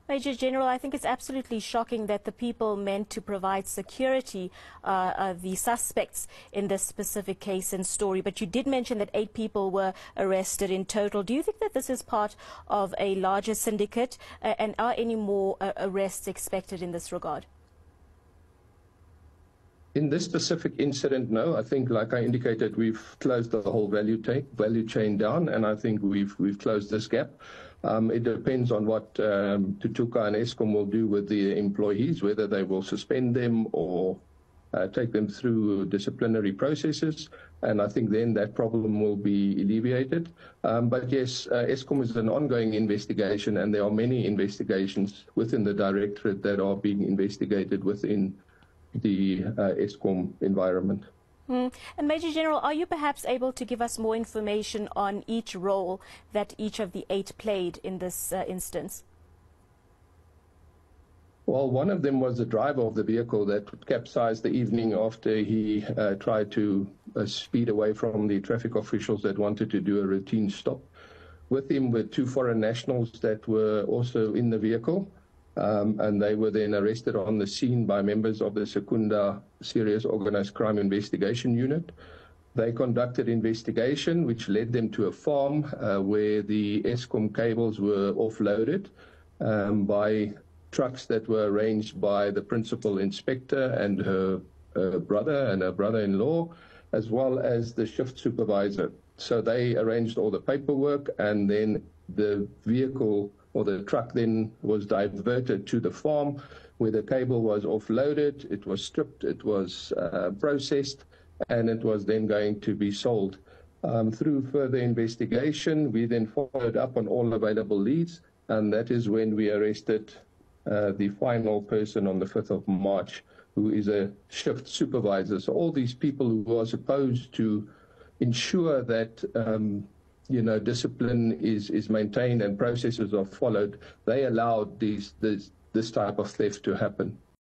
Major General, I think it's absolutely shocking that the people meant to provide security, the suspects in this specific case and story. But you did mention that 8 people were arrested in total. Do you think that this is part of a larger syndicate? And are any more arrests expected in this regard? In this specific incident, no. I think, like I indicated, we've closed the whole value chain down, and I think we've closed this gap. It depends on what Tutuka and Eskom will do with the employees, whether they will suspend them or take them through disciplinary processes, and I think then that problem will be alleviated. But yes, Eskom is an ongoing investigation, and there are many investigations within the directorate that are being investigated within the Eskom environment. And Major General, are you perhaps able to give us more information on each role that each of the 8 played in this instance? Well, one of them was the driver of the vehicle that capsized the evening after he tried to speed away from the traffic officials that wanted to do a routine stop. With him were 2 foreign nationals that were also in the vehicle. And they were then arrested on the scene by members of the Secunda Serious Organized Crime Investigation Unit. They conducted investigation, which led them to a farm where the Eskom cables were offloaded by trucks that were arranged by the principal inspector and her brother and her brother-in-law, as well as the shift supervisor. So they arranged all the paperwork, and then the vehicle or the truck then was diverted to the farm where the cable was offloaded, it was stripped, it was processed, and it was then going to be sold. Through further investigation, we then followed up on all available leads, and that is when we arrested the final person on the 5th of March, who is a shift supervisor. So all these people who are supposed to ensure that discipline is maintained and processes are followed, they allowed this type of theft to happen.